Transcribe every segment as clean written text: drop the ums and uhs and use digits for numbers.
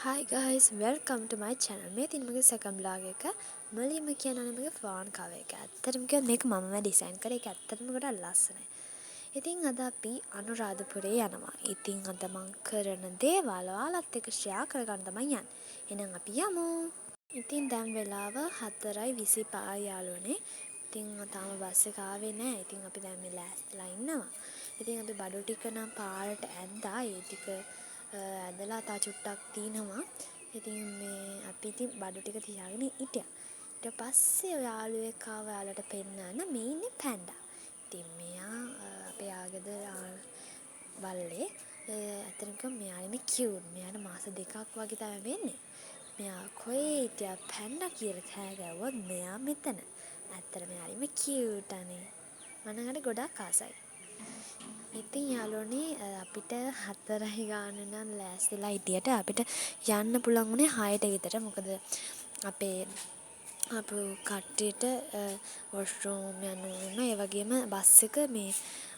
Hi guys, welcome to my channel. මේ තියෙන මගේ second vlog එක. මුලින්ම කියනවානේ මගේ phone cover එක. ඇත්තටම කිව්වොත් මේක මමම design කරේ. ඒක ඇත්තටම ගොඩක් ලස්සනයි. ඉතින් අද අපි අනුරාධපුරේ යනවා. ඉතින් අද මං කරන දේවල් ඔයාලත් එක්ක share කරගන්න තමයි යන්නේ. එහෙනම් අපි යමු. ඉතින් දැන් වෙලාව 4:25 යාළුවනේ. ඉතින් තාම බස් එක ආවේ නැහැ. ඉතින් අපි දැන් මේ ලෑස්තිලා ඉන්නවා. ඉතින් අපි බඩු ටික නම් පාරට ඇද්දා. ඒ ටික ඇදලා තා චුට්ටක් තිනවා. ඉතින් මේ අපි ඉතින් බඩු ටික තියාගෙන හිටියා. ඊට පස්සේ යාළුවෙක් ආවා යාළුවට පෙන්නන්න මේ ඉන්නේ පැන්ඩා. ඉතින් මෙයා අපේ ආගෙදර බල්ලේ ඇත්තටම මෙයානේ කියුට්. මෙයාට මාස 2ක් වගේ තමයි වෙන්නේ. මෙයා කොහේ හිටියා පැන්ඩා කියලා කෑ ගැව්වොත් මෙයා මෙතන. ඇත්තට මෙයාම කියුට් අනේ. මම හරි ගොඩක් ආසයි. ඉතින් යාළුවනේ අපිට 4යි ගාන නම් ලෑස්තිලා හිටියට අපිට යන්න පුළුවන් වුණේ 6ට විතර. මොකද අපේ කට්ටියට වොෂ්රූම් යන්න ඕන. ඒ වගේම බස් එක මේ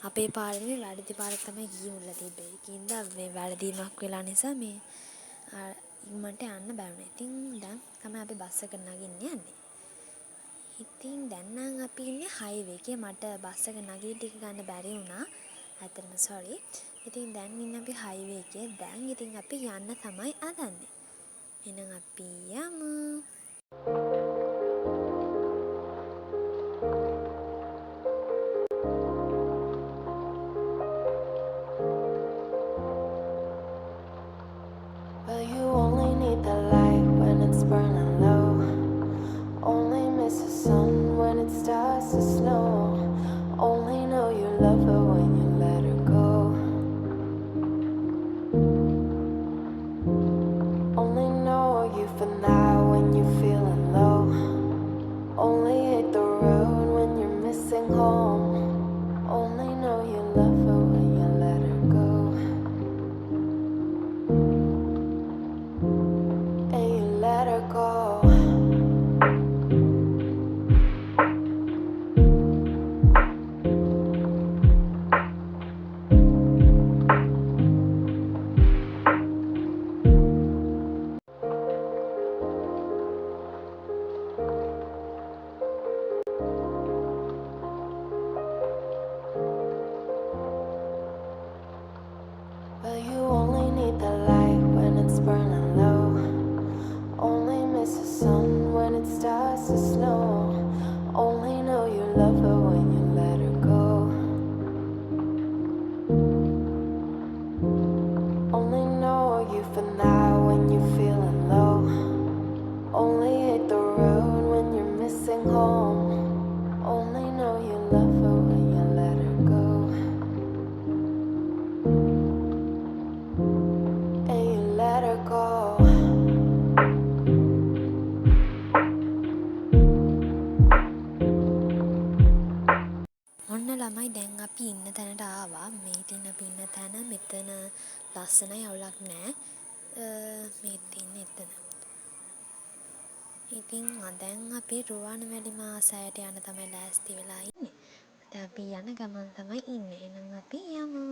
අපේ පාරේ වැඩි පාරක් තමයි ගිහින් උල්ලා තිබ්බේ. ඒකින්ද මේ වැඩිමක් වෙලා නිසා මේ ඉක්මනට යන්න බැරුණා. ඉතින් දැන් තමයි අපි බස් එක නගින්න යන්නේ. ඉතින් දැන් නම් අපි ඉන්නේ හයිවේ එකේ. මට බස් එක නගින්න ටික ගන්න බැරි වුණා. ඇත්තටම sorry. ඉතින් දැන් ඉන්නේ අපි හයිවේ එකේ. දැන් ඉතින් අපි යන්න තමයි හදන්නේ. එහෙනම් අපි යමු. Well, you only need the light when it's burning low. Only miss the sun when it starts to snow. Only know you love her when you let her go. Only know you for now when you're feeling low. Only hit the road when you're missing home. Only know you love her when you let her go. And you let her go. Well, you only need the light when it's burning low. Only miss the sun when it starts to snow. Only know you love her when you let her go. Only know you for now when you're feeling low. Only hit the road when you're missing home. Only know you love her when you let her go. And you let her go. ඔන්න ළමයි දැන් අපි ඉන්න තැනට ආවා. මේ ඉතින් අපි ඉන්න තැන මෙතන ලස්සනයි අවුලක් නැහැ. මේ තින්නේ එතන. ඉතින් දැන් අපි රුවන්වැලි මාසයට යන තමයි ලෑස්ති වෙලා ඉන්නේ. දැන් අපි යන ගමන් තමයි ඉන්නේ. එහෙනම් අපි යමු.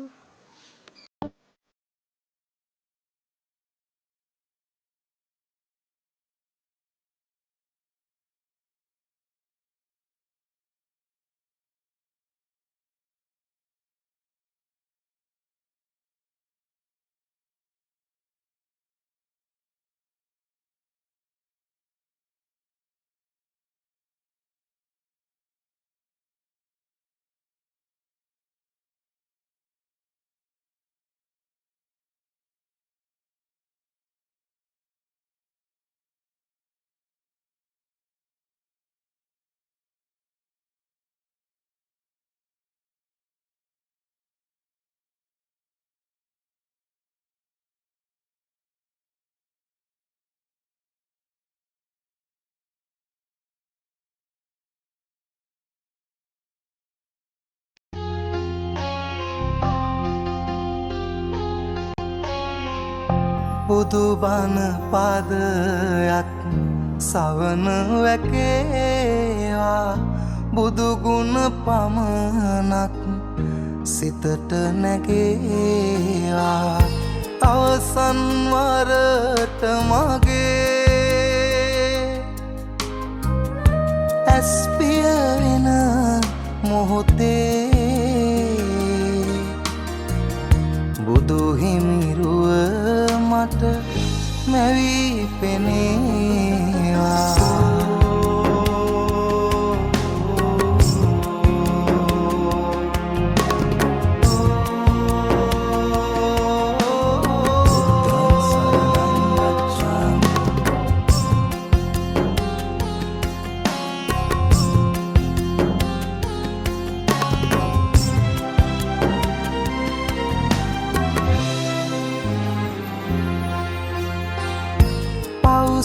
බුදුබණ පාදයක් සවන වැකේවා බුදුගුණ පමණක් සිතට නැගේවා අවසන් වරට මගේ ඇස් පිය වෙන මොහොතේ බුදු හිමිරුව මට මැවී පෙනේවා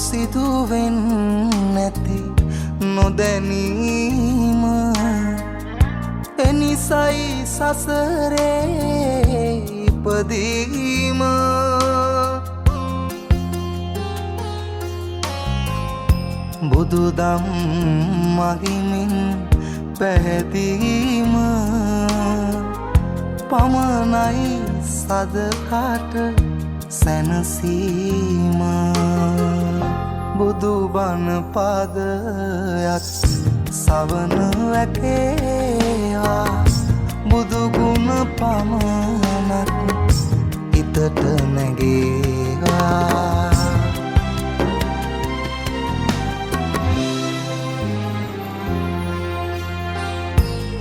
සිදුවෙන් නැති නොදැනීම එනිසයි සසරේ ඉපදීම බුදුදම් මහිමින් පැහැදීම පමණයි සදකාට සැනසීම බුදු බණ පාදයක් සවන වැකේවා බුදු ගුණ පමණක් හිතට නැගේවා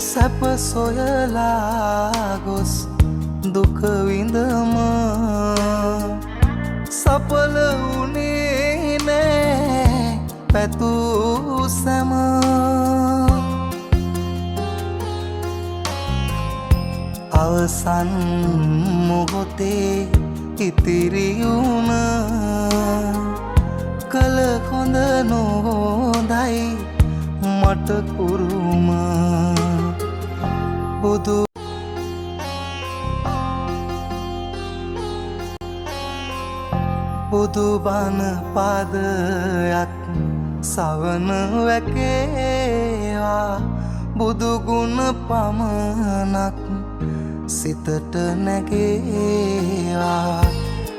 සැප සොයලා ගොස් දුක විඳම සඵල වුණේ නෑ පැtuu සැම අවසන් මොහොතේ ඉතිරි වුණ කල හොඳ නොහොඳයි මට කුරුම බුදු බුදු බණ පාදයක් සවන වැකේවා බුදු ගුණ පමණක් සිතට නැගේවා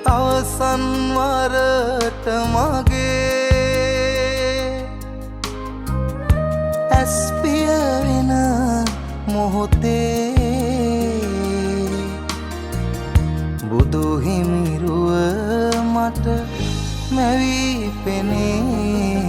අවසන් වරට මගේ ඇස් පිය වෙන මොහොතේ බුදු හිමිරුව මට මැවී පෙනේවා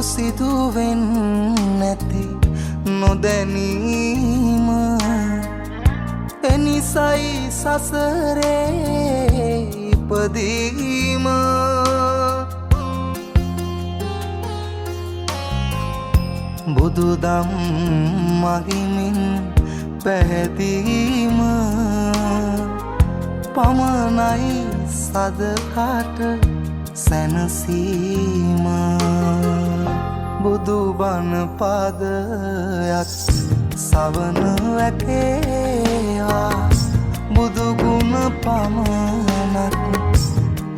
සිදුවෙන් නැති නොදැනීම එනිසයි සසරේ ඉපදීම බුදුදම් මහිමින් පැහැදීම පමණයි සදකාට සැනසීම බුදු බණ පාදයක් සවන වැකේවා බුදු ගුණ පමණක්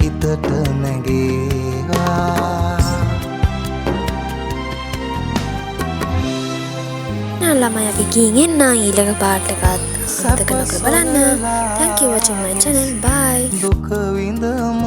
හිතට නැගේවා ළමයි අපි ගිහින් එන්න ඊළඟ පාර්ට් එකත් අමතක නොකර බලන්න. Thank you watching my channel. Bye. දුක විඳම